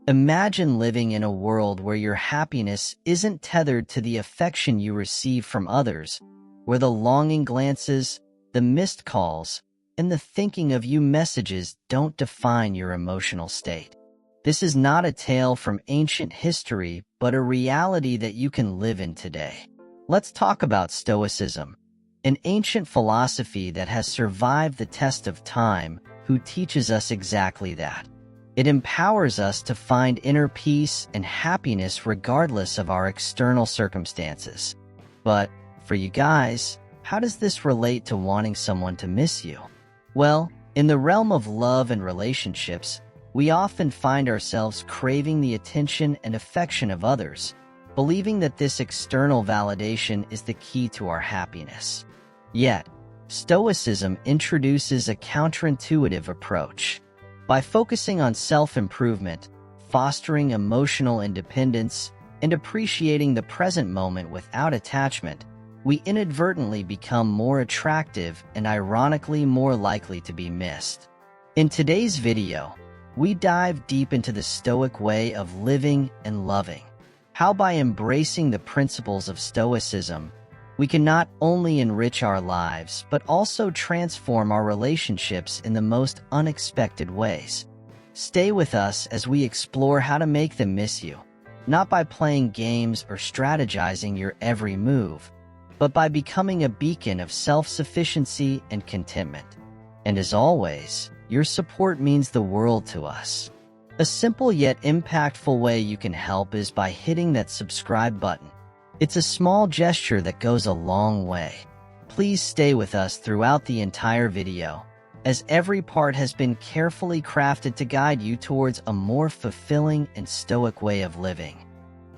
Imagine living in a world where your happiness isn't tethered to the affection you receive from others, where the longing glances, the missed calls, and the thinking of you messages don't define your emotional state. This is not a tale from ancient history, but a reality that you can live in today. Let's talk about Stoicism, an ancient philosophy that has survived the test of time, who teaches us exactly that. It empowers us to find inner peace and happiness regardless of our external circumstances. But, for you guys, how does this relate to wanting someone to miss you? Well, in the realm of love and relationships, we often find ourselves craving the attention and affection of others, believing that this external validation is the key to our happiness. Yet, Stoicism introduces a counterintuitive approach. By focusing on self-improvement, fostering emotional independence, and appreciating the present moment without attachment, we inadvertently become more attractive and ironically more likely to be missed. In today's video, we dive deep into the Stoic way of living and loving. How by embracing the principles of Stoicism, we can not only enrich our lives, but also transform our relationships in the most unexpected ways. Stay with us as we explore how to make them miss you, not by playing games or strategizing your every move, but by becoming a beacon of self-sufficiency and contentment. And as always, your support means the world to us. A simple yet impactful way you can help is by hitting that subscribe button. It's a small gesture that goes a long way. Please stay with us throughout the entire video, as every part has been carefully crafted to guide you towards a more fulfilling and stoic way of living.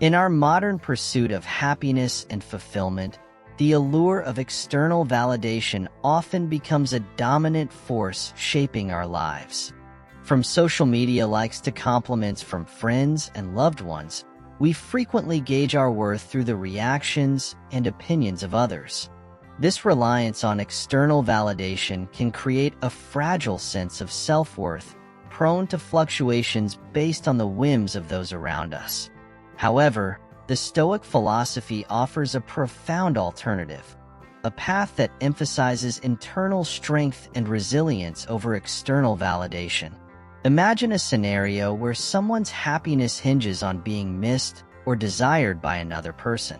In our modern pursuit of happiness and fulfillment, the allure of external validation often becomes a dominant force shaping our lives. From social media likes to compliments from friends and loved ones, we frequently gauge our worth through the reactions and opinions of others. This reliance on external validation can create a fragile sense of self-worth, prone to fluctuations based on the whims of those around us. However, the Stoic philosophy offers a profound alternative, a path that emphasizes internal strength and resilience over external validation. Imagine a scenario where someone's happiness hinges on being missed or desired by another person.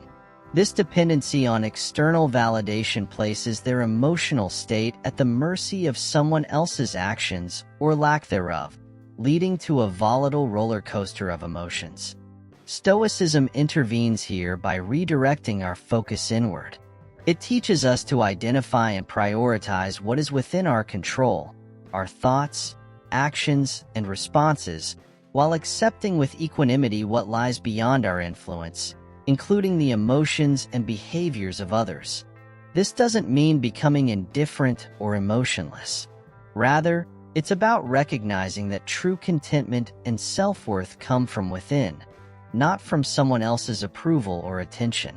This dependency on external validation places their emotional state at the mercy of someone else's actions or lack thereof, leading to a volatile roller coaster of emotions. Stoicism intervenes here by redirecting our focus inward. It teaches us to identify and prioritize what is within our control, our thoughts, actions, and responses, while accepting with equanimity what lies beyond our influence, including the emotions and behaviors of others. This doesn't mean becoming indifferent or emotionless. Rather, it's about recognizing that true contentment and self-worth come from within, not from someone else's approval or attention.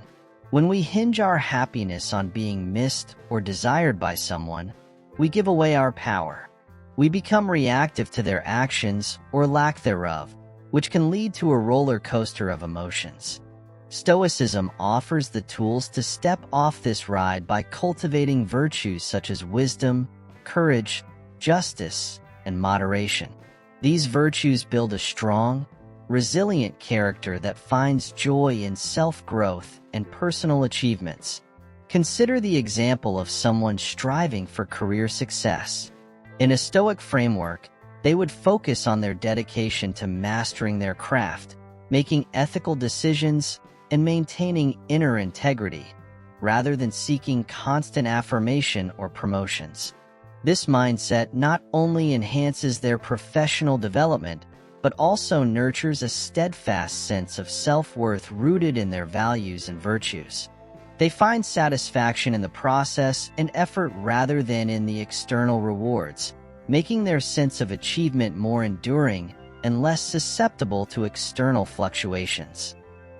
When we hinge our happiness on being missed or desired by someone, we give away our power. We become reactive to their actions or lack thereof, which can lead to a roller coaster of emotions. Stoicism offers the tools to step off this ride by cultivating virtues such as wisdom, courage, justice, and moderation. These virtues build a strong, resilient character that finds joy in self-growth and personal achievements. Consider the example of someone striving for career success. In a Stoic framework, they would focus on their dedication to mastering their craft, making ethical decisions, and maintaining inner integrity, rather than seeking constant affirmation or promotions. This mindset not only enhances their professional development, but also nurtures a steadfast sense of self-worth rooted in their values and virtues. They find satisfaction in the process and effort rather than in the external rewards, making their sense of achievement more enduring and less susceptible to external fluctuations.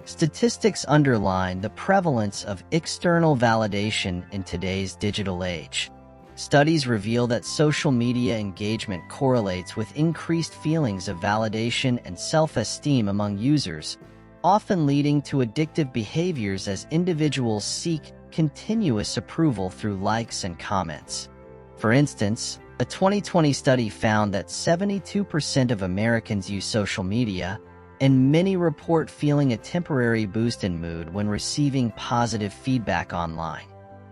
Statistics underline the prevalence of external validation in today's digital age. Studies reveal that social media engagement correlates with increased feelings of validation and self-esteem among users, often leading to addictive behaviors as individuals seek continuous approval through likes and comments. For instance, a 2020 study found that 72% of Americans use social media, and many report feeling a temporary boost in mood when receiving positive feedback online.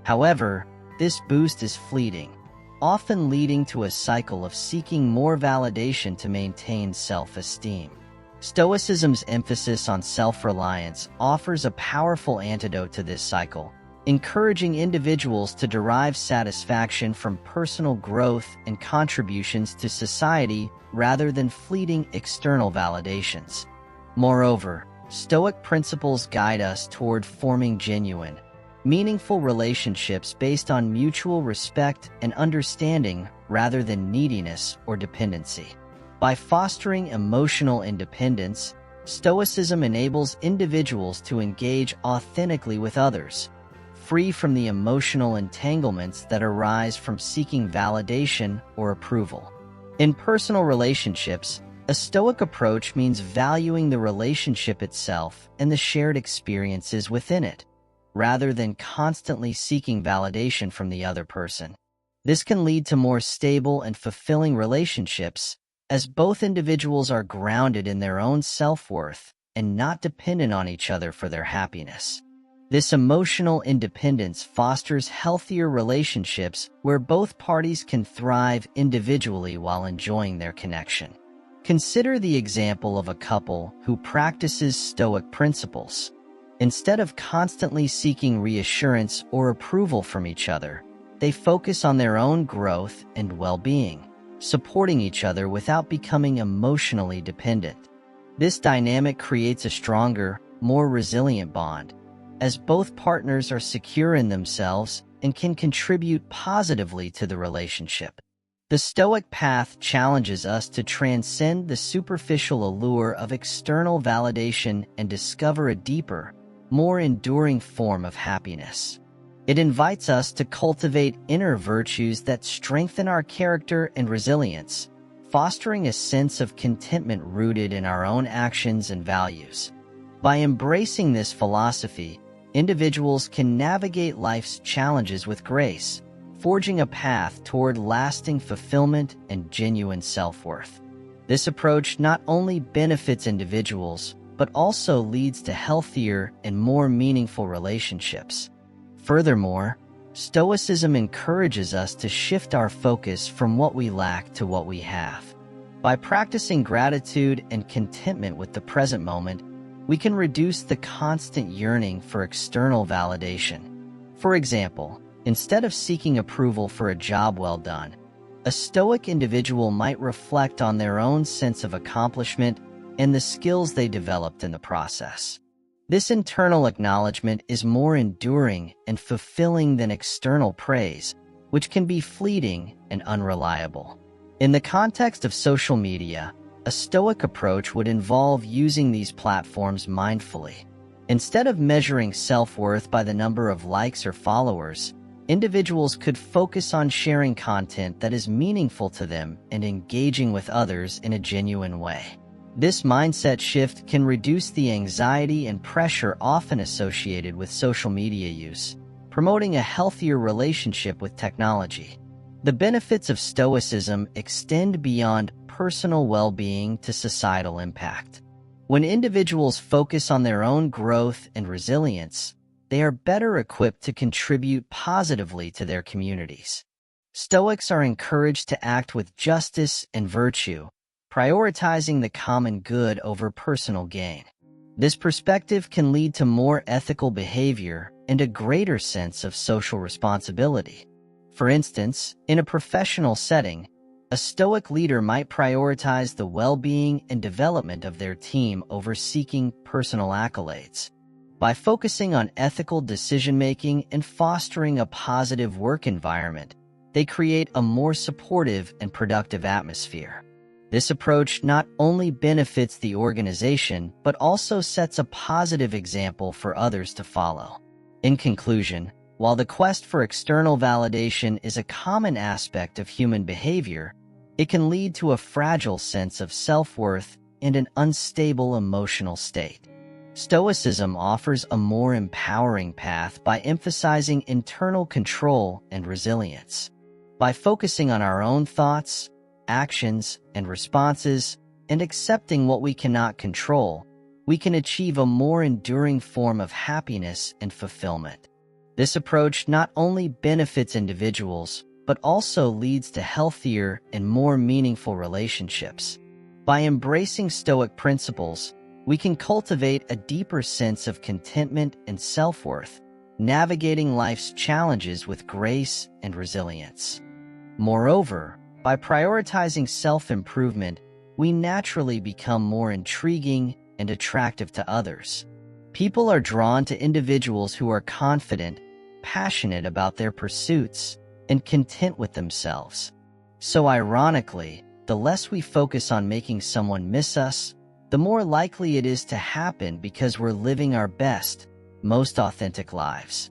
However, this boost is fleeting, often leading to a cycle of seeking more validation to maintain self-esteem. Stoicism's emphasis on self-reliance offers a powerful antidote to this cycle, encouraging individuals to derive satisfaction from personal growth and contributions to society rather than fleeting external validations. Moreover, Stoic principles guide us toward forming genuine, meaningful relationships based on mutual respect and understanding rather than neediness or dependency. By fostering emotional independence, Stoicism enables individuals to engage authentically with others, free from the emotional entanglements that arise from seeking validation or approval. In personal relationships, a Stoic approach means valuing the relationship itself and the shared experiences within it, rather than constantly seeking validation from the other person. This can lead to more stable and fulfilling relationships, as both individuals are grounded in their own self-worth and not dependent on each other for their happiness. This emotional independence fosters healthier relationships where both parties can thrive individually while enjoying their connection. Consider the example of a couple who practices Stoic principles. Instead of constantly seeking reassurance or approval from each other, they focus on their own growth and well-being, supporting each other without becoming emotionally dependent. This dynamic creates a stronger, more resilient bond, as both partners are secure in themselves and can contribute positively to the relationship. The Stoic path challenges us to transcend the superficial allure of external validation and discover a deeper, more enduring form of happiness. It invites us to cultivate inner virtues that strengthen our character and resilience, fostering a sense of contentment rooted in our own actions and values. By embracing this philosophy, individuals can navigate life's challenges with grace, forging a path toward lasting fulfillment and genuine self-worth. This approach not only benefits individuals, but also leads to healthier and more meaningful relationships. Furthermore, Stoicism encourages us to shift our focus from what we lack to what we have. By practicing gratitude and contentment with the present moment, we can reduce the constant yearning for external validation. For example, instead of seeking approval for a job well done, a Stoic individual might reflect on their own sense of accomplishment and the skills they developed in the process. This internal acknowledgement is more enduring and fulfilling than external praise, which can be fleeting and unreliable. In the context of social media, a Stoic approach would involve using these platforms mindfully. Instead of measuring self-worth by the number of likes or followers, individuals could focus on sharing content that is meaningful to them and engaging with others in a genuine way. This mindset shift can reduce the anxiety and pressure often associated with social media use, promoting a healthier relationship with technology. The benefits of Stoicism extend beyond personal well-being to societal impact. When individuals focus on their own growth and resilience, they are better equipped to contribute positively to their communities. Stoics are encouraged to act with justice and virtue, prioritizing the common good over personal gain. This perspective can lead to more ethical behavior and a greater sense of social responsibility. For instance, in a professional setting, a Stoic leader might prioritize the well-being and development of their team over seeking personal accolades. By focusing on ethical decision-making and fostering a positive work environment, they create a more supportive and productive atmosphere. This approach not only benefits the organization, but also sets a positive example for others to follow. In conclusion, While the quest for external validation is a common aspect of human behavior, it can lead to a fragile sense of self-worth and an unstable emotional state. Stoicism offers a more empowering path by emphasizing internal control and resilience. By focusing on our own thoughts, actions, and responses, and accepting what we cannot control, we can achieve a more enduring form of happiness and fulfillment. This approach not only benefits individuals, but also leads to healthier and more meaningful relationships. By embracing Stoic principles, we can cultivate a deeper sense of contentment and self-worth, navigating life's challenges with grace and resilience. Moreover, by prioritizing self-improvement, we naturally become more intriguing and attractive to others. People are drawn to individuals who are confident, passionate about their pursuits, and content with themselves. So ironically, the less we focus on making someone miss us, the more likely it is to happen because we're living our best, most authentic lives.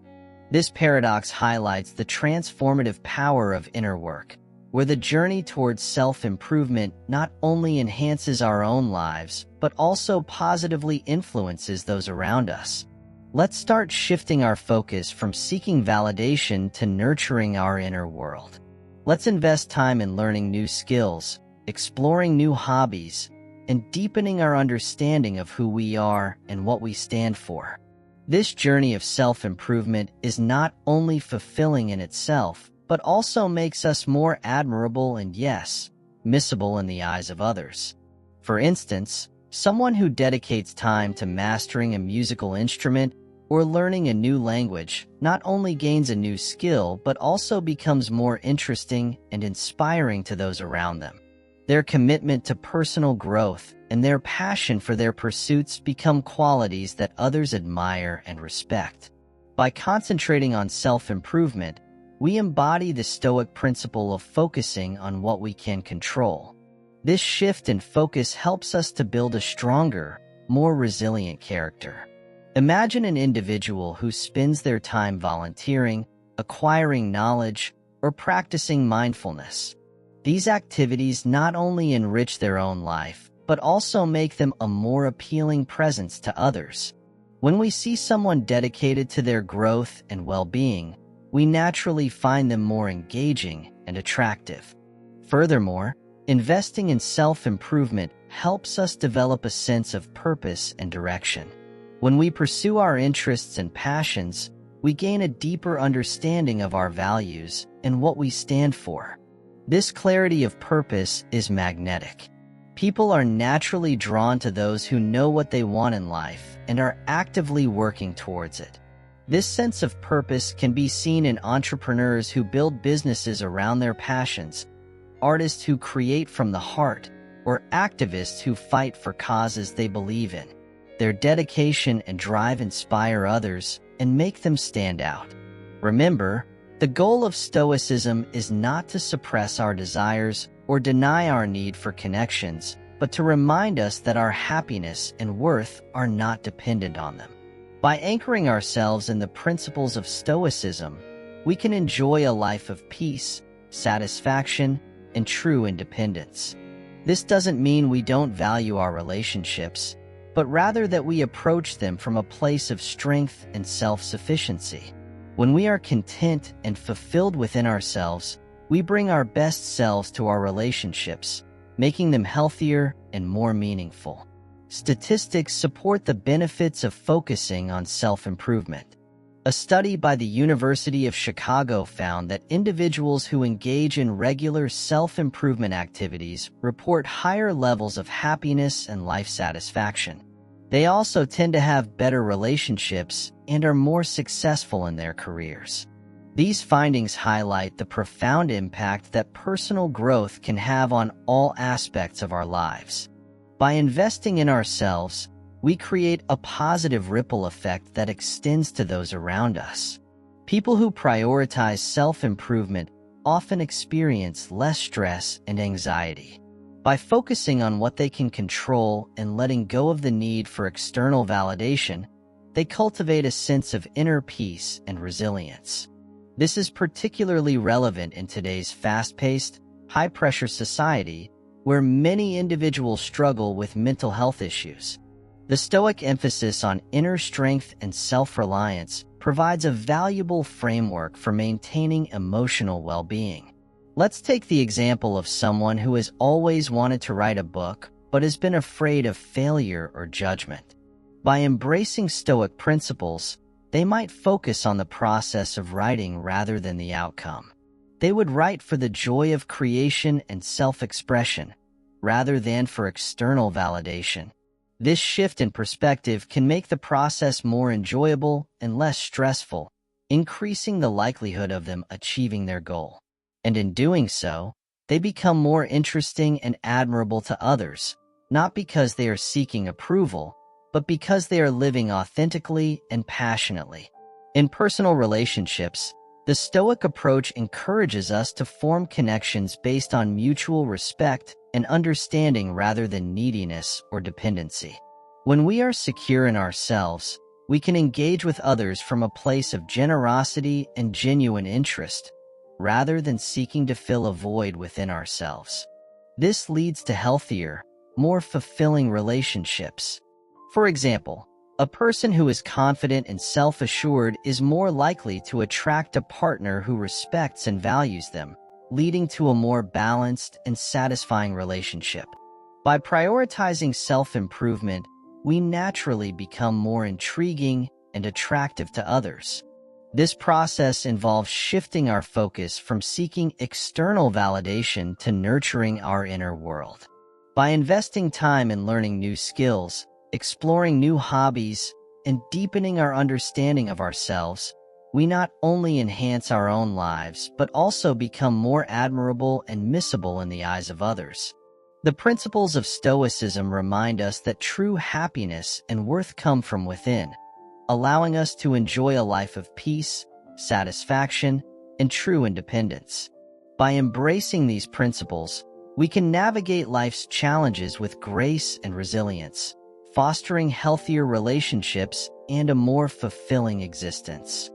This paradox highlights the transformative power of inner work, where the journey towards self-improvement not only enhances our own lives, but also positively influences those around us. Let's start shifting our focus from seeking validation to nurturing our inner world. Let's invest time in learning new skills, exploring new hobbies, and deepening our understanding of who we are and what we stand for. This journey of self-improvement is not only fulfilling in itself, but also makes us more admirable and, yes, missable in the eyes of others. For instance, someone who dedicates time to mastering a musical instrument or learning a new language not only gains a new skill, but also becomes more interesting and inspiring to those around them. Their commitment to personal growth and their passion for their pursuits become qualities that others admire and respect. By concentrating on self-improvement, we embody the Stoic principle of focusing on what we can control. This shift in focus helps us to build a stronger, more resilient character. Imagine an individual who spends their time volunteering, acquiring knowledge, or practicing mindfulness. These activities not only enrich their own life, but also make them a more appealing presence to others. When we see someone dedicated to their growth and well-being, we naturally find them more engaging and attractive. Furthermore, investing in self-improvement helps us develop a sense of purpose and direction. When we pursue our interests and passions, we gain a deeper understanding of our values and what we stand for. This clarity of purpose is magnetic. People are naturally drawn to those who know what they want in life and are actively working towards it. This sense of purpose can be seen in entrepreneurs who build businesses around their passions, artists who create from the heart, or activists who fight for causes they believe in. Their dedication and drive inspire others and make them stand out. Remember, the goal of Stoicism is not to suppress our desires or deny our need for connections, but to remind us that our happiness and worth are not dependent on them. By anchoring ourselves in the principles of Stoicism, we can enjoy a life of peace, satisfaction, and true independence. This doesn't mean we don't value our relationships, but rather that we approach them from a place of strength and self-sufficiency. When we are content and fulfilled within ourselves, we bring our best selves to our relationships, making them healthier and more meaningful. Statistics support the benefits of focusing on self-improvement. A study by the University of Chicago found that individuals who engage in regular self-improvement activities report higher levels of happiness and life satisfaction. They also tend to have better relationships and are more successful in their careers. These findings highlight the profound impact that personal growth can have on all aspects of our lives. By investing in ourselves, we create a positive ripple effect that extends to those around us. People who prioritize self-improvement often experience less stress and anxiety. By focusing on what they can control and letting go of the need for external validation, they cultivate a sense of inner peace and resilience. This is particularly relevant in today's fast-paced, high-pressure society where many individuals struggle with mental health issues. The Stoic emphasis on inner strength and self-reliance provides a valuable framework for maintaining emotional well-being. Let's take the example of someone who has always wanted to write a book but has been afraid of failure or judgment. By embracing Stoic principles, they might focus on the process of writing rather than the outcome. They would write for the joy of creation and self-expression, rather than for external validation. This shift in perspective can make the process more enjoyable and less stressful, increasing the likelihood of them achieving their goal. And in doing so, they become more interesting and admirable to others, not because they are seeking approval, but because they are living authentically and passionately. In personal relationships, the Stoic approach encourages us to form connections based on mutual respect and understanding rather than neediness or dependency. When we are secure in ourselves, we can engage with others from a place of generosity and genuine interest, rather than seeking to fill a void within ourselves. This leads to healthier, more fulfilling relationships. For example, a person who is confident and self-assured is more likely to attract a partner who respects and values them, leading to a more balanced and satisfying relationship. By prioritizing self-improvement, we naturally become more intriguing and attractive to others. This process involves shifting our focus from seeking external validation to nurturing our inner world. By investing time in learning new skills, exploring new hobbies, and deepening our understanding of ourselves, we not only enhance our own lives, but also become more admirable and missable in the eyes of others. The principles of Stoicism remind us that true happiness and worth come from within, allowing us to enjoy a life of peace, satisfaction, and true independence. By embracing these principles, we can navigate life's challenges with grace and resilience, fostering healthier relationships and a more fulfilling existence.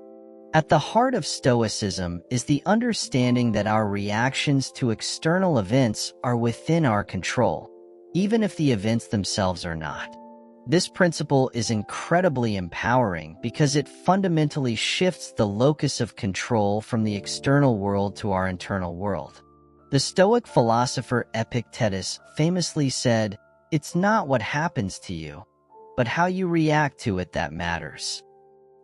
At the heart of Stoicism is the understanding that our reactions to external events are within our control, even if the events themselves are not. This principle is incredibly empowering because it fundamentally shifts the locus of control from the external world to our internal world. The Stoic philosopher Epictetus famously said, "It's not what happens to you, but how you react to it that matters."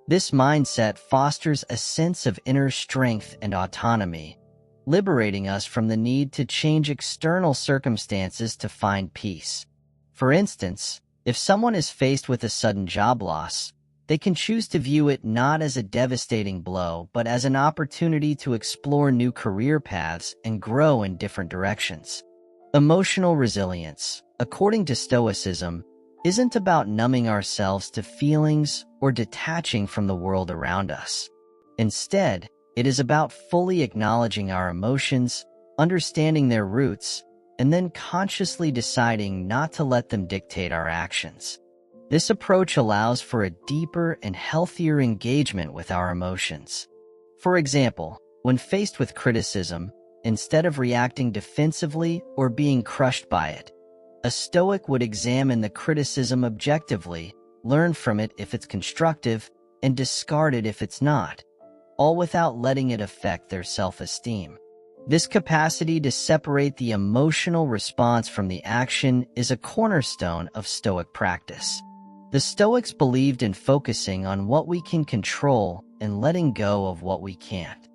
This mindset fosters a sense of inner strength and autonomy, liberating us from the need to change external circumstances to find peace. For instance, if someone is faced with a sudden job loss, they can choose to view it not as a devastating blow, but as an opportunity to explore new career paths and grow in different directions. Emotional resilience, according to Stoicism, isn't about numbing ourselves to feelings or detaching from the world around us. Instead, it is about fully acknowledging our emotions, understanding their roots, and then consciously deciding not to let them dictate our actions. This approach allows for a deeper and healthier engagement with our emotions. For example, when faced with criticism, instead of reacting defensively or being crushed by it, a Stoic would examine the criticism objectively, learn from it if it's constructive, and discard it if it's not, all without letting it affect their self-esteem. This capacity to separate the emotional response from the action is a cornerstone of Stoic practice. The Stoics believed in focusing on what we can control and letting go of what we can't.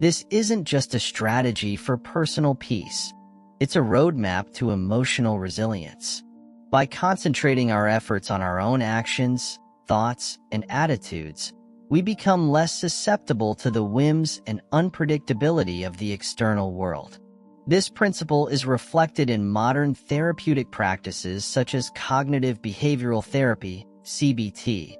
This isn't just a strategy for personal peace. It's a roadmap to emotional resilience. By concentrating our efforts on our own actions, thoughts, and attitudes, we become less susceptible to the whims and unpredictability of the external world. This principle is reflected in modern therapeutic practices such as cognitive behavioral therapy, CBT,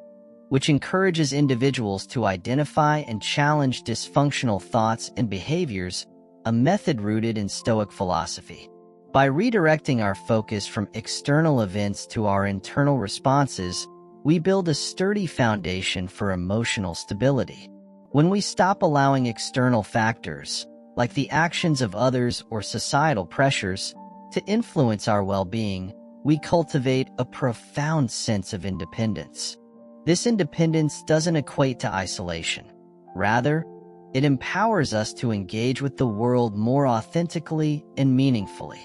which encourages individuals to identify and challenge dysfunctional thoughts and behaviors, a method rooted in Stoic philosophy. By redirecting our focus from external events to our internal responses, we build a sturdy foundation for emotional stability. When we stop allowing external factors, like the actions of others or societal pressures, to influence our well-being, we cultivate a profound sense of independence. This independence doesn't equate to isolation. Rather, it empowers us to engage with the world more authentically and meaningfully.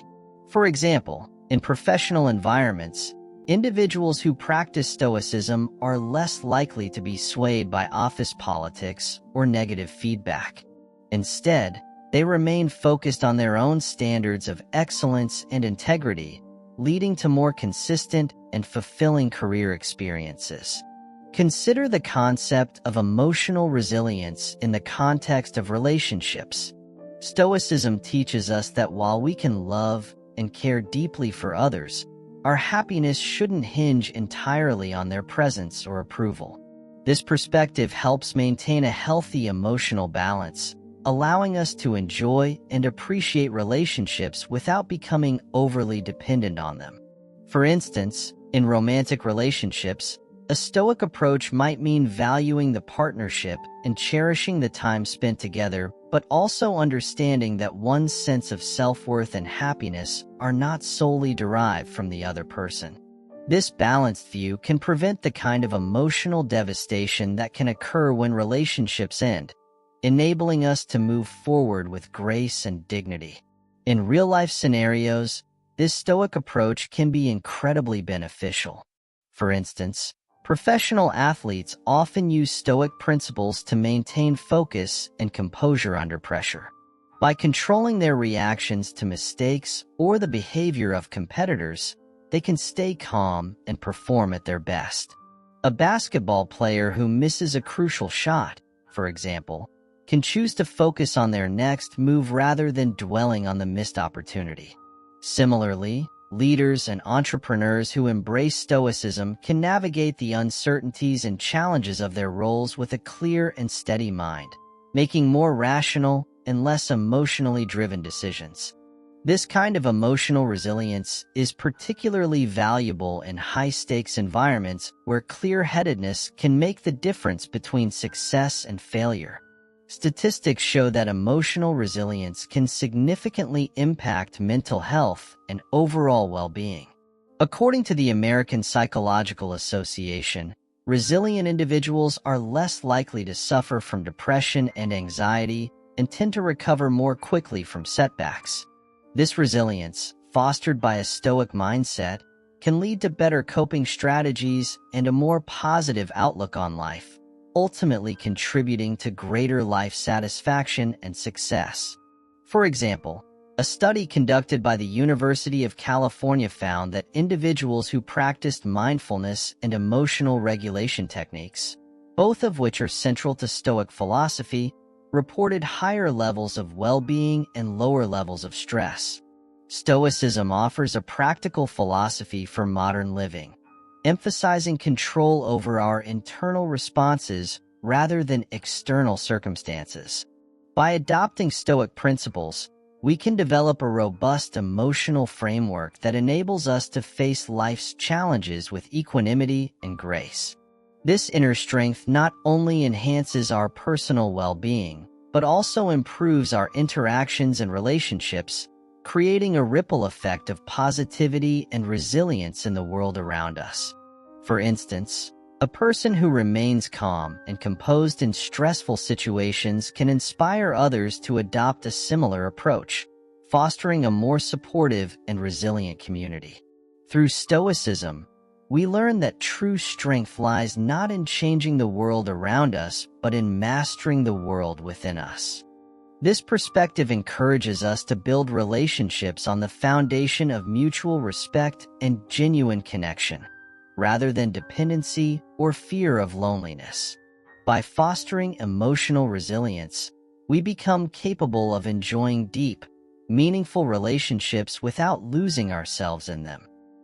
For example, in professional environments, individuals who practice Stoicism are less likely to be swayed by office politics or negative feedback. Instead, they remain focused on their own standards of excellence and integrity, leading to more consistent and fulfilling career experiences. Consider the concept of emotional resilience in the context of relationships. Stoicism teaches us that while we can love and care deeply for others, our happiness shouldn't hinge entirely on their presence or approval. This perspective helps maintain a healthy emotional balance, allowing us to enjoy and appreciate relationships without becoming overly dependent on them. For instance, in romantic relationships, a Stoic approach might mean valuing the partnership and cherishing the time spent together, but also understanding that one's sense of self-worth and happiness are not solely derived from the other person. This balanced view can prevent the kind of emotional devastation that can occur when relationships end, enabling us to move forward with grace and dignity. In real-life scenarios, this Stoic approach can be incredibly beneficial. For instance, professional athletes often use Stoic principles to maintain focus and composure under pressure. By controlling their reactions to mistakes or the behavior of competitors, they can stay calm and perform at their best. A basketball player who misses a crucial shot, for example, can choose to focus on their next move rather than dwelling on the missed opportunity. Similarly, leaders and entrepreneurs who embrace Stoicism can navigate the uncertainties and challenges of their roles with a clear and steady mind, making more rational and less emotionally driven decisions. This kind of emotional resilience is particularly valuable in high-stakes environments where clear-headedness can make the difference between success and failure. Statistics show that emotional resilience can significantly impact mental health and overall well-being. According to the American Psychological Association, resilient individuals are less likely to suffer from depression and anxiety and tend to recover more quickly from setbacks. This resilience, fostered by a Stoic mindset, can lead to better coping strategies and a more positive outlook on life, ultimately contributing to greater life satisfaction and success. For example, a study conducted by the University of California found that individuals who practiced mindfulness and emotional regulation techniques, both of which are central to Stoic philosophy, reported higher levels of well-being and lower levels of stress. Stoicism offers a practical philosophy for modern living, emphasizing control over our internal responses rather than external circumstances. By adopting Stoic principles, we can develop a robust emotional framework that enables us to face life's challenges with equanimity and grace. This inner strength not only enhances our personal well-being, but also improves our interactions and relationships, creating a ripple effect of positivity and resilience in the world around us. For instance, a person who remains calm and composed in stressful situations can inspire others to adopt a similar approach, fostering a more supportive and resilient community. Through Stoicism, we learn that true strength lies not in changing the world around us, but in mastering the world within us. This perspective encourages us to build relationships on the foundation of mutual respect and genuine connection, rather than dependency or fear of loneliness. By fostering emotional resilience, we become capable of enjoying deep, meaningful relationships without losing ourselves in them.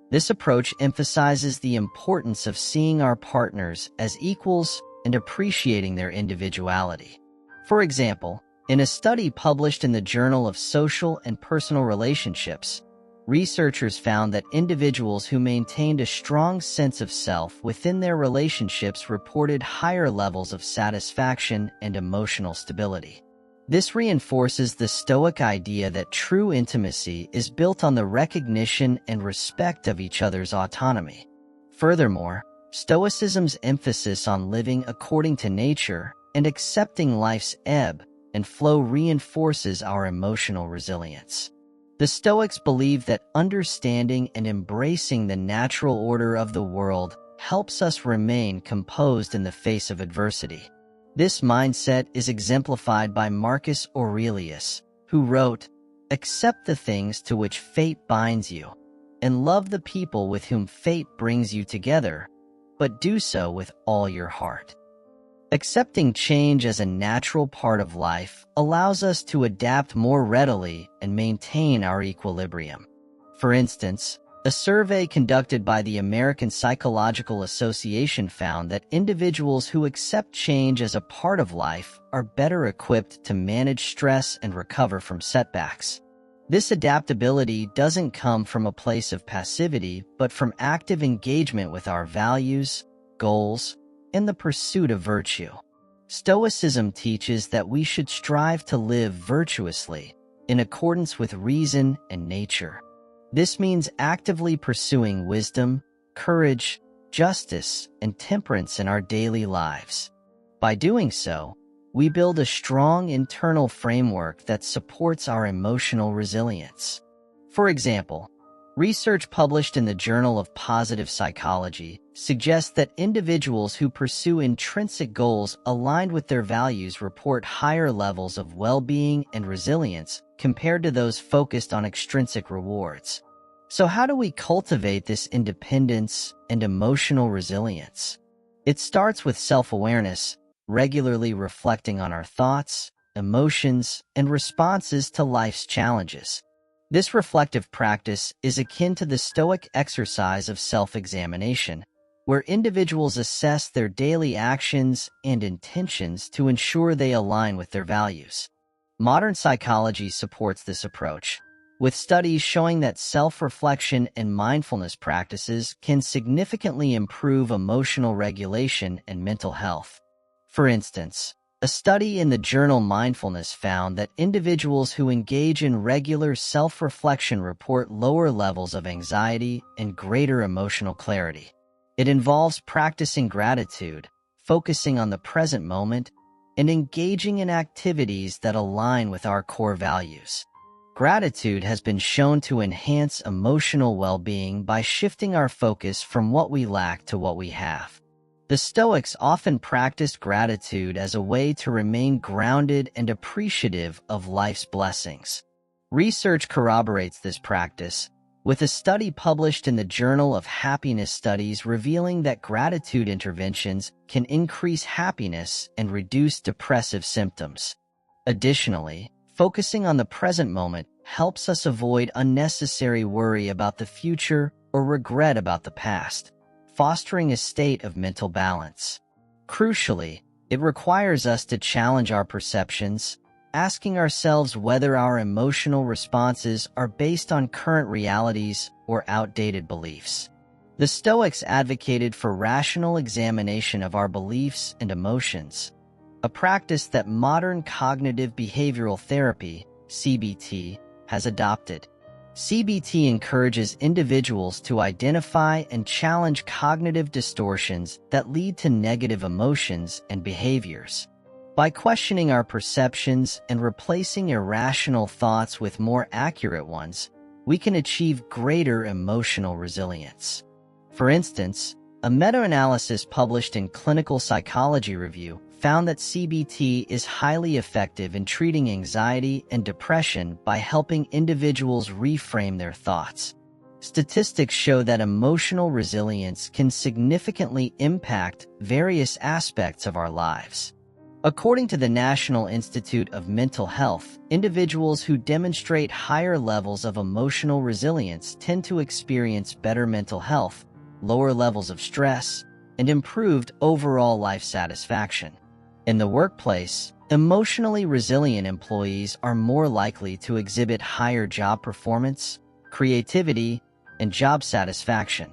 This approach emphasizes the importance of seeing our partners as equals and appreciating their individuality. For example, in a study published in the Journal of Social and Personal Relationships, Researchers found that individuals who maintained a strong sense of self within their relationships reported higher levels of satisfaction and emotional stability. This reinforces the Stoic idea that true intimacy is built on the recognition and respect of each other's autonomy. Furthermore, Stoicism's emphasis on living according to nature and accepting life's ebb and flow reinforces our emotional resilience. The Stoics believe that understanding and embracing the natural order of the world helps us remain composed in the face of adversity. This mindset is exemplified by Marcus Aurelius, who wrote, "Accept the things to which fate binds you, and love the people with whom fate brings you together, but do so with all your heart." Accepting change as a natural part of life allows us to adapt more readily and maintain our equilibrium. For instance, a survey conducted by the American Psychological Association found that individuals who accept change as a part of life are better equipped to manage stress and recover from setbacks. This adaptability doesn't come from a place of passivity, but from active engagement with our values, goals, and the pursuit of virtue. Stoicism teaches that we should strive to live virtuously, in accordance with reason and nature. This means actively pursuing wisdom, courage, justice, and temperance in our daily lives. By doing so, we build a strong internal framework that supports our emotional resilience. For example, research published in the Journal of Positive Psychology suggests that individuals who pursue intrinsic goals aligned with their values report higher levels of well-being and resilience compared to those focused on extrinsic rewards. So how do we cultivate this independence and emotional resilience? It starts with self-awareness, regularly reflecting on our thoughts, emotions, and responses to life's challenges. This reflective practice is akin to the Stoic exercise of self-examination, where individuals assess their daily actions and intentions to ensure they align with their values. Modern psychology supports this approach, with studies showing that self-reflection and mindfulness practices can significantly improve emotional regulation and mental health. For instance, a study in the journal Mindfulness found that individuals who engage in regular self-reflection report lower levels of anxiety and greater emotional clarity. It involves practicing gratitude, focusing on the present moment, and engaging in activities that align with our core values. Gratitude has been shown to enhance emotional well-being by shifting our focus from what we lack to what we have. The Stoics often practiced gratitude as a way to remain grounded and appreciative of life's blessings. Research corroborates this practice, with a study published in the Journal of Happiness Studies revealing that gratitude interventions can increase happiness and reduce depressive symptoms. Additionally, focusing on the present moment helps us avoid unnecessary worry about the future or regret about the past, fostering a state of mental balance. Crucially, it requires us to challenge our perceptions, asking ourselves whether our emotional responses are based on current realities or outdated beliefs. The Stoics advocated for rational examination of our beliefs and emotions, a practice that modern cognitive behavioral therapy, CBT, has adopted. CBT encourages individuals to identify and challenge cognitive distortions that lead to negative emotions and behaviors. By questioning our perceptions and replacing irrational thoughts with more accurate ones, we can achieve greater emotional resilience. For instance, a meta-analysis published in Clinical Psychology Review found that CBT is highly effective in treating anxiety and depression by helping individuals reframe their thoughts. Statistics show that emotional resilience can significantly impact various aspects of our lives. According to the National Institute of Mental Health, individuals who demonstrate higher levels of emotional resilience tend to experience better mental health, lower levels of stress, and improved overall life satisfaction. In the workplace, emotionally resilient employees are more likely to exhibit higher job performance, creativity, and job satisfaction.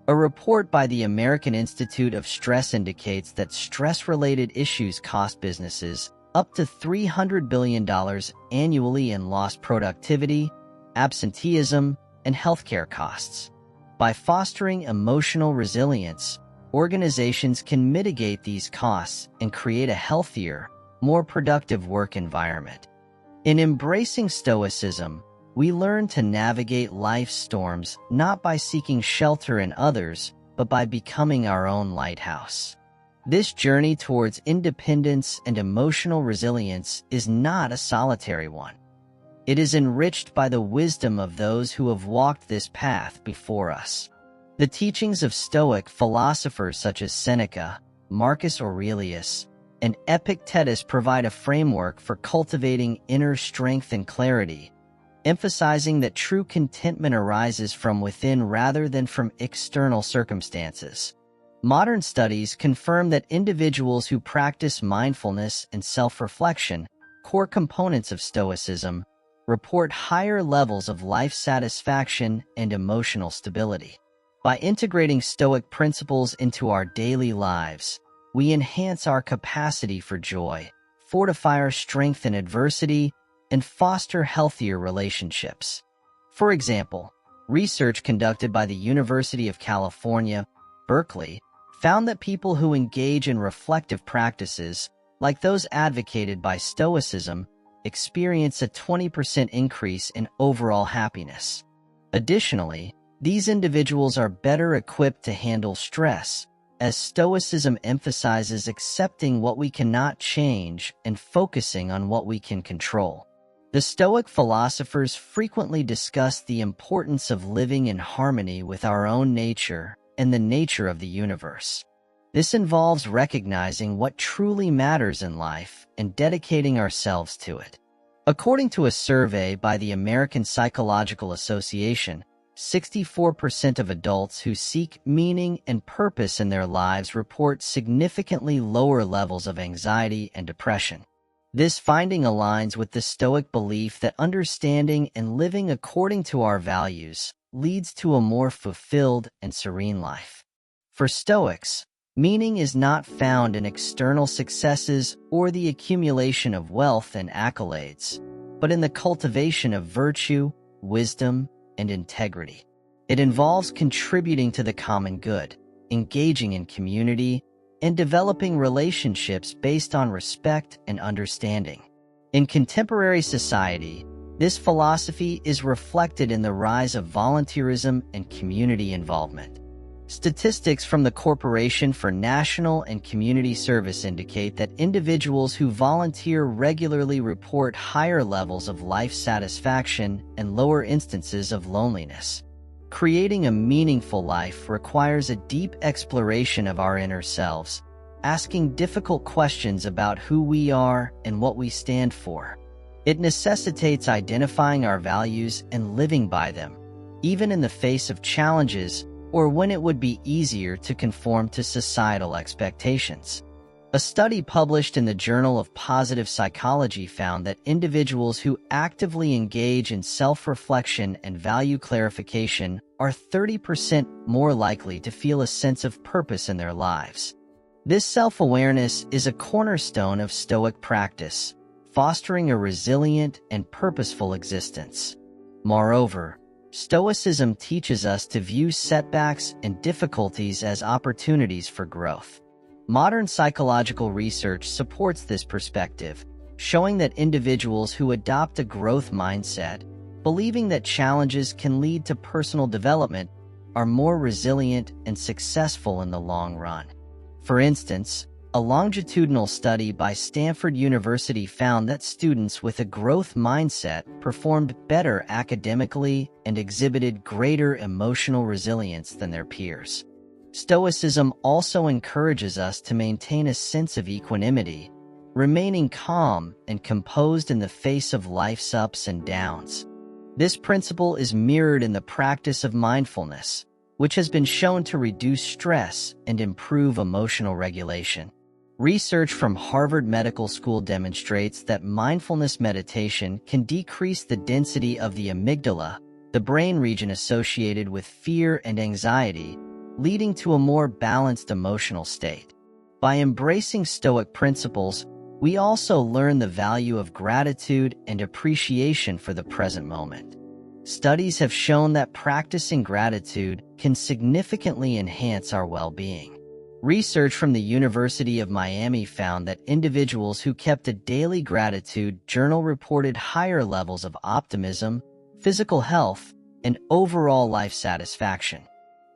A report by the American Institute of Stress indicates that stress-related issues cost businesses up to $300 billion annually in lost productivity, absenteeism, and healthcare costs. By fostering emotional resilience, organizations can mitigate these costs and create a healthier, more productive work environment. In embracing Stoicism, we learn to navigate life's storms not by seeking shelter in others, but by becoming our own lighthouse. This journey towards independence and emotional resilience is not a solitary one. It is enriched by the wisdom of those who have walked this path before us. The teachings of Stoic philosophers such as Seneca, Marcus Aurelius, and Epictetus provide a framework for cultivating inner strength and clarity, emphasizing that true contentment arises from within rather than from external circumstances. Modern studies confirm that individuals who practice mindfulness and self-reflection, core components of Stoicism, report higher levels of life satisfaction and emotional stability. By integrating Stoic principles into our daily lives, we enhance our capacity for joy, fortify our strength in adversity, and foster healthier relationships. For example, research conducted by the University of California, Berkeley, found that people who engage in reflective practices, like those advocated by Stoicism, experience a 20% increase in overall happiness. Additionally, these individuals are better equipped to handle stress, as Stoicism emphasizes accepting what we cannot change and focusing on what we can control. The Stoic philosophers frequently discuss the importance of living in harmony with our own nature and the nature of the universe. This involves recognizing what truly matters in life and dedicating ourselves to it. According to a survey by the American Psychological Association, 64% of adults who seek meaning and purpose in their lives report significantly lower levels of anxiety and depression. This finding aligns with the Stoic belief that understanding and living according to our values leads to a more fulfilled and serene life. For Stoics, meaning is not found in external successes or the accumulation of wealth and accolades, but in the cultivation of virtue, wisdom, and integrity. It involves contributing to the common good, engaging in community, and developing relationships based on respect and understanding. In contemporary society, this philosophy is reflected in the rise of volunteerism and community involvement. Statistics from the Corporation for National and Community Service indicate that individuals who volunteer regularly report higher levels of life satisfaction and lower instances of loneliness. Creating a meaningful life requires a deep exploration of our inner selves, asking difficult questions about who we are and what we stand for. It necessitates identifying our values and living by them, even in the face of challenges or when it would be easier to conform to societal expectations. A study published in the Journal of Positive Psychology found that individuals who actively engage in self-reflection and value clarification are 30% more likely to feel a sense of purpose in their lives. This self-awareness is a cornerstone of Stoic practice, fostering a resilient and purposeful existence. Moreover, Stoicism teaches us to view setbacks and difficulties as opportunities for growth. Modern psychological research supports this perspective, showing that individuals who adopt a growth mindset, believing that challenges can lead to personal development, are more resilient and successful in the long run. For instance, a longitudinal study by Stanford University found that students with a growth mindset performed better academically and exhibited greater emotional resilience than their peers. Stoicism also encourages us to maintain a sense of equanimity, remaining calm and composed in the face of life's ups and downs. This principle is mirrored in the practice of mindfulness, which has been shown to reduce stress and improve emotional regulation. Research from Harvard Medical School demonstrates that mindfulness meditation can decrease the density of the amygdala, the brain region associated with fear and anxiety, leading to a more balanced emotional state. By embracing Stoic principles, we also learn the value of gratitude and appreciation for the present moment. Studies have shown that practicing gratitude can significantly enhance our well-being. Research from the University of Miami found that individuals who kept a daily gratitude journal reported higher levels of optimism, physical health, and overall life satisfaction.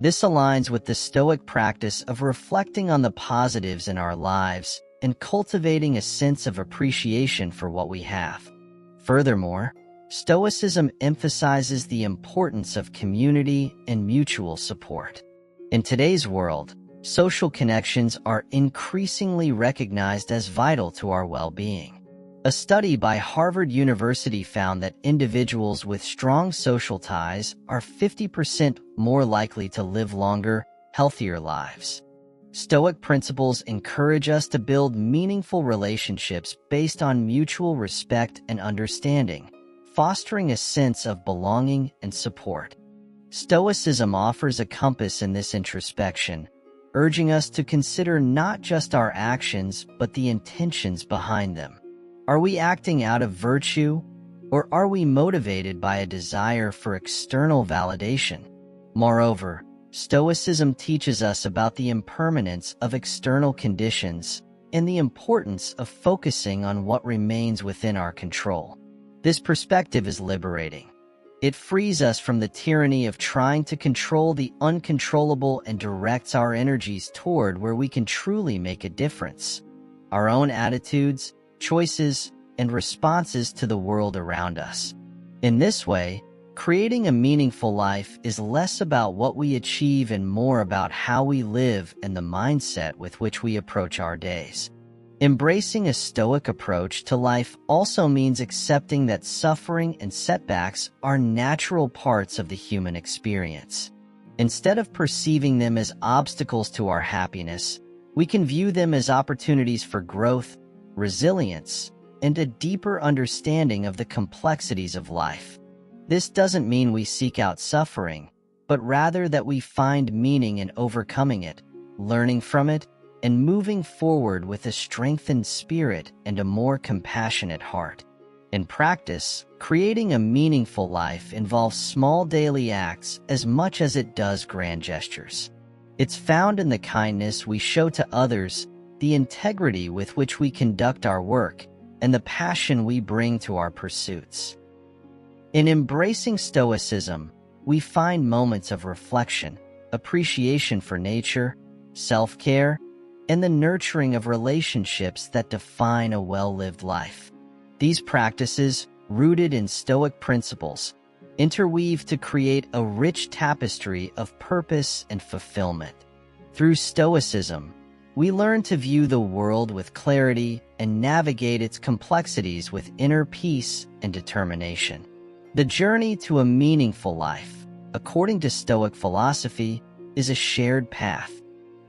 This aligns with the Stoic practice of reflecting on the positives in our lives and cultivating a sense of appreciation for what we have. Furthermore, Stoicism emphasizes the importance of community and mutual support. In today's world, social connections are increasingly recognized as vital to our well-being. A study by Harvard University found that individuals with strong social ties are 50% more likely to live longer, healthier lives. Stoic principles encourage us to build meaningful relationships based on mutual respect and understanding, fostering a sense of belonging and support. Stoicism offers a compass in this introspection, urging us to consider not just our actions but the intentions behind them. Are we acting out of virtue, or are we motivated by a desire for external validation? Moreover, Stoicism teaches us about the impermanence of external conditions and the importance of focusing on what remains within our control. This perspective is liberating. It frees us from the tyranny of trying to control the uncontrollable and directs our energies toward where we can truly make a difference: our own attitudes, choices, and responses to the world around us. In this way, creating a meaningful life is less about what we achieve and more about how we live and the mindset with which we approach our days. Embracing a Stoic approach to life also means accepting that suffering and setbacks are natural parts of the human experience. Instead of perceiving them as obstacles to our happiness, we can view them as opportunities for growth, resilience, and a deeper understanding of the complexities of life. This doesn't mean we seek out suffering, but rather that we find meaning in overcoming it, learning from it, and moving forward with a strengthened spirit and a more compassionate heart. In practice, creating a meaningful life involves small daily acts as much as it does grand gestures. It's found in the kindness we show to others, the integrity with which we conduct our work, and the passion we bring to our pursuits. In embracing Stoicism, we find moments of reflection, appreciation for nature, self-care, and the nurturing of relationships that define a well-lived life. These practices, rooted in Stoic principles, interweave to create a rich tapestry of purpose and fulfillment. Through Stoicism, we learn to view the world with clarity and navigate its complexities with inner peace and determination. The journey to a meaningful life, according to Stoic philosophy, is a shared path.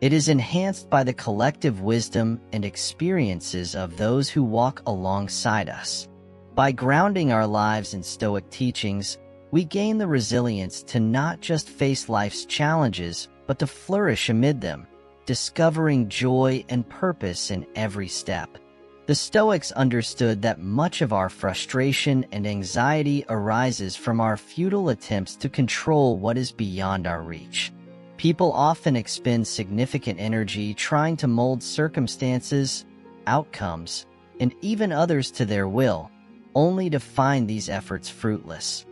It is enhanced by the collective wisdom and experiences of those who walk alongside us. By grounding our lives in Stoic teachings, we gain the resilience to not just face life's challenges, but to flourish amid them, discovering joy and purpose in every step. The Stoics understood that much of our frustration and anxiety arises from our futile attempts to control what is beyond our reach. People often expend significant energy trying to mold circumstances, outcomes, and even others to their will, only to find these efforts fruitless.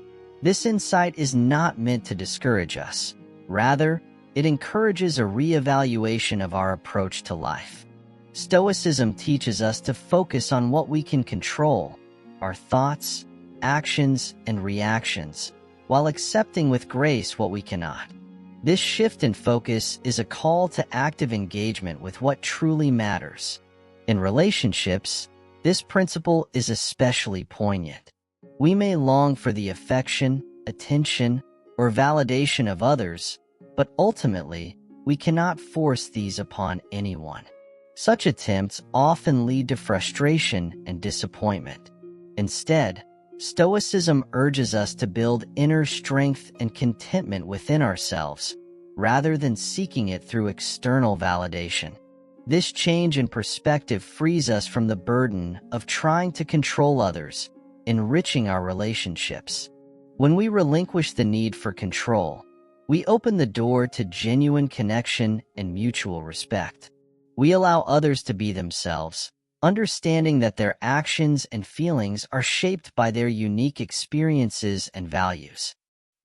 This insight is not meant to discourage us. Rather, it encourages a reevaluation of our approach to life. Stoicism teaches us to focus on what we can control, our thoughts, actions, and reactions, while accepting with grace what we cannot. This shift in focus is a call to active engagement with what truly matters. In relationships, this principle is especially poignant. We may long for the affection, attention, or validation of others, but ultimately, we cannot force these upon anyone. Such attempts often lead to frustration and disappointment. Instead, Stoicism urges us to build inner strength and contentment within ourselves, rather than seeking it through external validation. This change in perspective frees us from the burden of trying to control others, enriching our relationships. When we relinquish the need for control, we open the door to genuine connection and mutual respect. We allow others to be themselves, understanding that their actions and feelings are shaped by their unique experiences and values.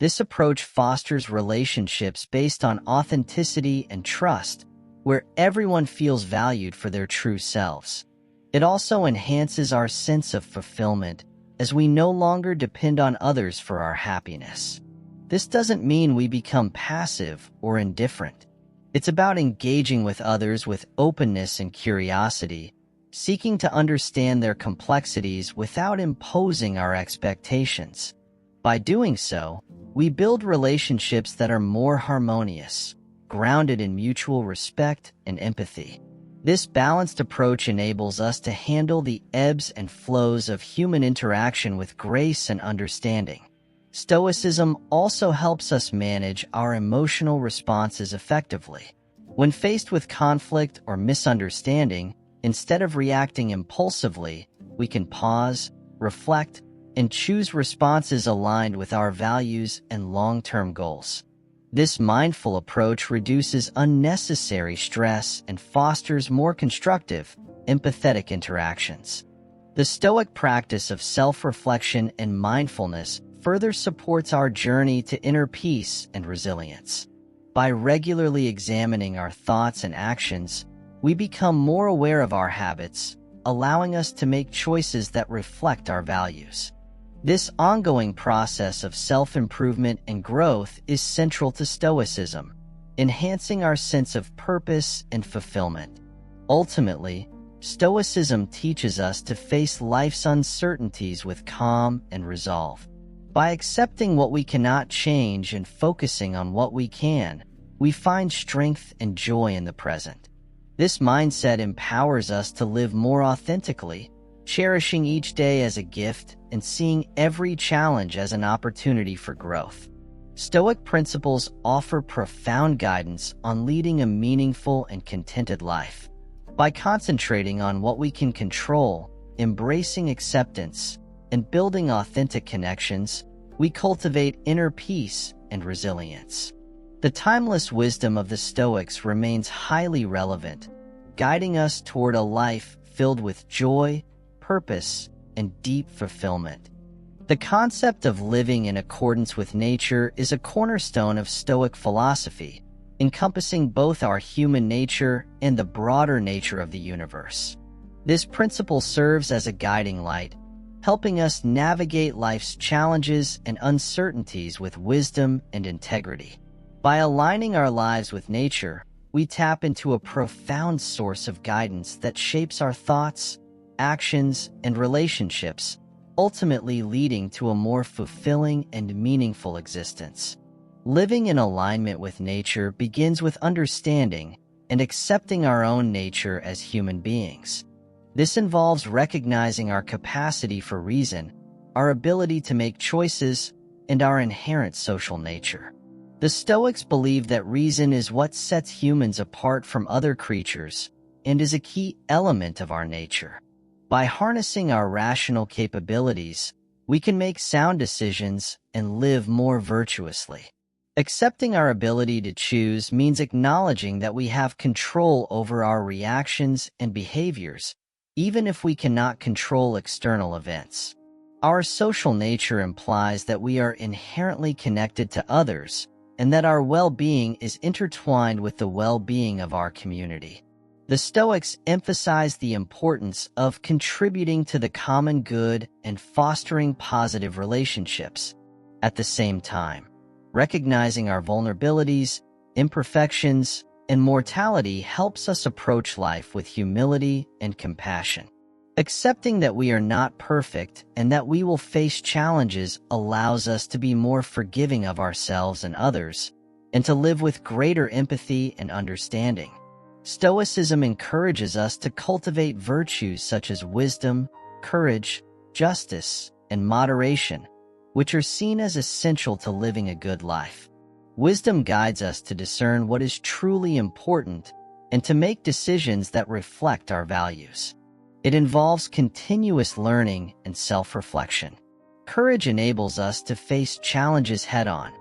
This approach fosters relationships based on authenticity and trust, where everyone feels valued for their true selves. It also enhances our sense of fulfillment, as we no longer depend on others for our happiness. This doesn't mean we become passive or indifferent. It's about engaging with others with openness and curiosity, seeking to understand their complexities without imposing our expectations. By doing so, we build relationships that are more harmonious, grounded in mutual respect and empathy. This balanced approach enables us to handle the ebbs and flows of human interaction with grace and understanding. Stoicism also helps us manage our emotional responses effectively. When faced with conflict or misunderstanding, instead of reacting impulsively, we can pause, reflect, and choose responses aligned with our values and long-term goals. This mindful approach reduces unnecessary stress and fosters more constructive, empathetic interactions. The Stoic practice of self-reflection and mindfulness further supports our journey to inner peace and resilience. By regularly examining our thoughts and actions, we become more aware of our habits, allowing us to make choices that reflect our values. This ongoing process of self-improvement and growth is central to Stoicism, enhancing our sense of purpose and fulfillment. Ultimately, Stoicism teaches us to face life's uncertainties with calm and resolve. By accepting what we cannot change and focusing on what we can, we find strength and joy in the present. This mindset empowers us to live more authentically, cherishing each day as a gift and seeing every challenge as an opportunity for growth. Stoic principles offer profound guidance on leading a meaningful and contented life. By concentrating on what we can control, embracing acceptance, and building authentic connections, we cultivate inner peace and resilience. The timeless wisdom of the Stoics remains highly relevant, guiding us toward a life filled with joy, purpose, and deep fulfillment. The concept of living in accordance with nature is a cornerstone of Stoic philosophy, encompassing both our human nature and the broader nature of the universe. This principle serves as a guiding light, helping us navigate life's challenges and uncertainties with wisdom and integrity. By aligning our lives with nature, we tap into a profound source of guidance that shapes our thoughts, actions, and relationships, ultimately leading to a more fulfilling and meaningful existence. Living in alignment with nature begins with understanding and accepting our own nature as human beings. This involves recognizing our capacity for reason, our ability to make choices, and our inherent social nature. The Stoics believe that reason is what sets humans apart from other creatures and is a key element of our nature. By harnessing our rational capabilities, we can make sound decisions and live more virtuously. Accepting our ability to choose means acknowledging that we have control over our reactions and behaviors, even if we cannot control external events. Our social nature implies that we are inherently connected to others and that our well-being is intertwined with the well-being of our community. The Stoics emphasize the importance of contributing to the common good and fostering positive relationships. At the same time, recognizing our vulnerabilities, imperfections, and mortality helps us approach life with humility and compassion. Accepting that we are not perfect and that we will face challenges allows us to be more forgiving of ourselves and others, and to live with greater empathy and understanding. Stoicism encourages us to cultivate virtues such as wisdom, courage, justice, and moderation, which are seen as essential to living a good life. Wisdom guides us to discern what is truly important and to make decisions that reflect our values. It involves continuous learning and self-reflection. Courage enables us to face challenges head-on,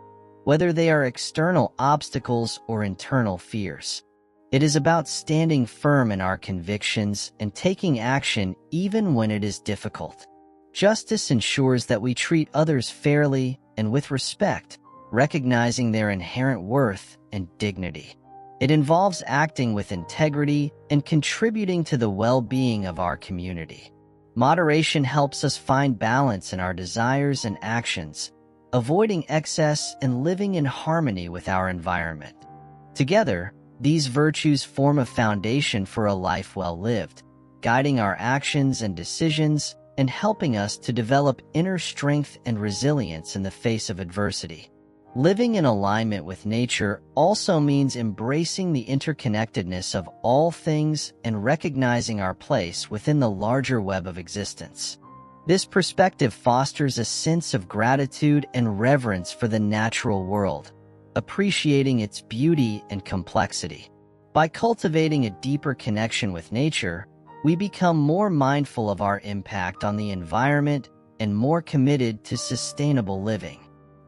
whether they are external obstacles or internal fears. It is about standing firm in our convictions and taking action even when it is difficult. Justice ensures that we treat others fairly and with respect, recognizing their inherent worth and dignity. It involves acting with integrity and contributing to the well-being of our community. Moderation helps us find balance in our desires and actions, avoiding excess and living in harmony with our environment. Together, these virtues form a foundation for a life well lived, guiding our actions and decisions and helping us to develop inner strength and resilience in the face of adversity. Living in alignment with nature also means embracing the interconnectedness of all things and recognizing our place within the larger web of existence. This perspective fosters a sense of gratitude and reverence for the natural world, appreciating its beauty and complexity. By cultivating a deeper connection with nature, we become more mindful of our impact on the environment and more committed to sustainable living.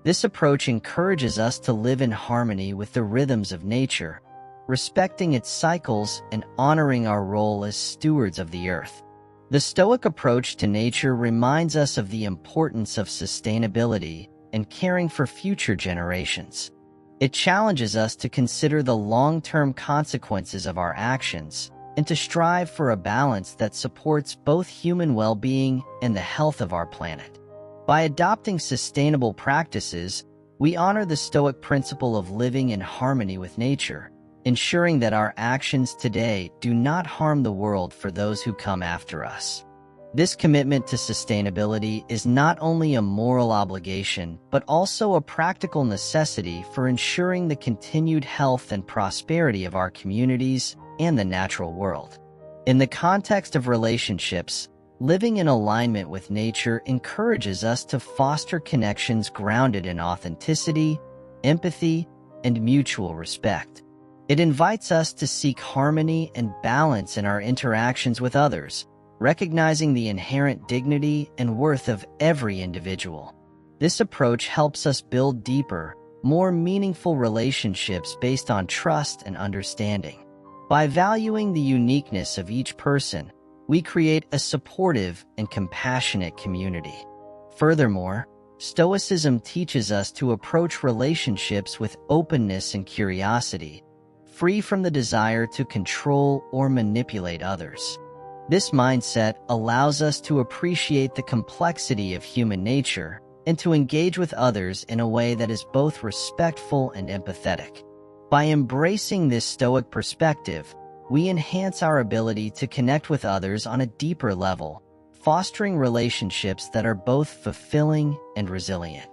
This approach encourages us to live in harmony with the rhythms of nature, respecting its cycles and honoring our role as stewards of the earth. The Stoic approach to nature reminds us of the importance of sustainability and caring for future generations. It challenges us to consider the long-term consequences of our actions and to strive for a balance that supports both human well-being and the health of our planet. By adopting sustainable practices, we honor the Stoic principle of living in harmony with nature, ensuring that our actions today do not harm the world for those who come after us. This commitment to sustainability is not only a moral obligation, but also a practical necessity for ensuring the continued health and prosperity of our communities and the natural world. In the context of relationships, living in alignment with nature encourages us to foster connections grounded in authenticity, empathy, and mutual respect. It invites us to seek harmony and balance in our interactions with others, recognizing the inherent dignity and worth of every individual. This approach helps us build deeper, more meaningful relationships based on trust and understanding. By valuing the uniqueness of each person, we create a supportive and compassionate community. Furthermore, Stoicism teaches us to approach relationships with openness and curiosity, free from the desire to control or manipulate others. This mindset allows us to appreciate the complexity of human nature and to engage with others in a way that is both respectful and empathetic. By embracing this Stoic perspective, we enhance our ability to connect with others on a deeper level, fostering relationships that are both fulfilling and resilient.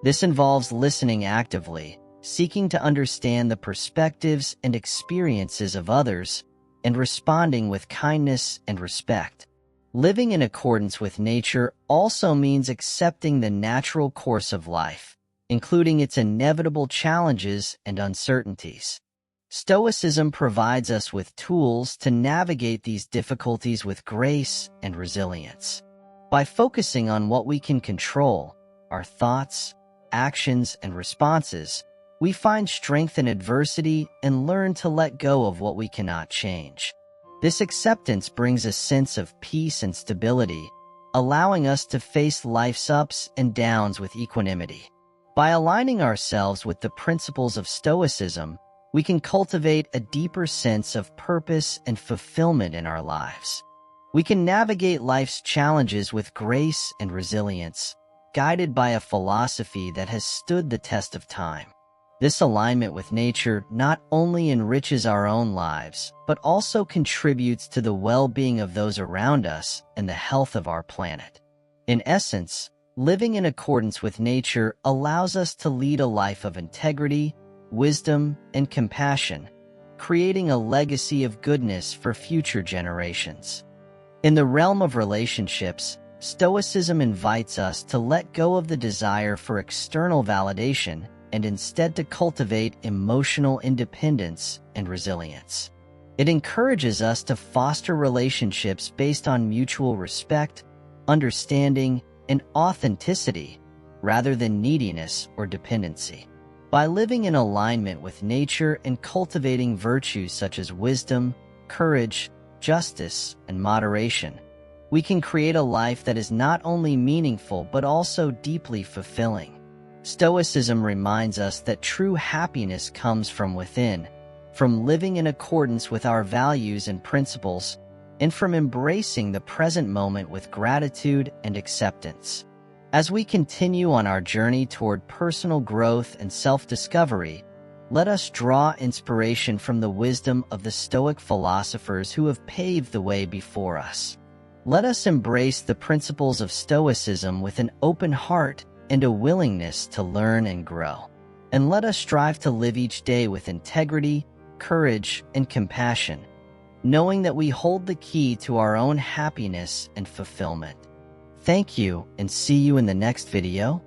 This involves listening actively, seeking to understand the perspectives and experiences of others, and responding with kindness and respect. Living in accordance with nature also means accepting the natural course of life, including its inevitable challenges and uncertainties. Stoicism provides us with tools to navigate these difficulties with grace and resilience. By focusing on what we can control, our thoughts, actions, and responses, we find strength in adversity and learn to let go of what we cannot change. This acceptance brings a sense of peace and stability, allowing us to face life's ups and downs with equanimity. By aligning ourselves with the principles of Stoicism, we can cultivate a deeper sense of purpose and fulfillment in our lives. We can navigate life's challenges with grace and resilience, guided by a philosophy that has stood the test of time. This alignment with nature not only enriches our own lives, but also contributes to the well-being of those around us and the health of our planet. In essence, living in accordance with nature allows us to lead a life of integrity, wisdom, and compassion, creating a legacy of goodness for future generations. In the realm of relationships, Stoicism invites us to let go of the desire for external validation and instead to cultivate emotional independence and resilience. It encourages us to foster relationships based on mutual respect, understanding, and authenticity, rather than neediness or dependency. By living in alignment with nature and cultivating virtues such as wisdom, courage, justice, and moderation, we can create a life that is not only meaningful but also deeply fulfilling. Stoicism reminds us that true happiness comes from within, from living in accordance with our values and principles, and from embracing the present moment with gratitude and acceptance. As we continue on our journey toward personal growth and self-discovery, let us draw inspiration from the wisdom of the Stoic philosophers who have paved the way before us. Let us embrace the principles of Stoicism with an open heart and a willingness to learn and grow. And let us strive to live each day with integrity, courage, and compassion, knowing that we hold the key to our own happiness and fulfillment. Thank you, and see you in the next video.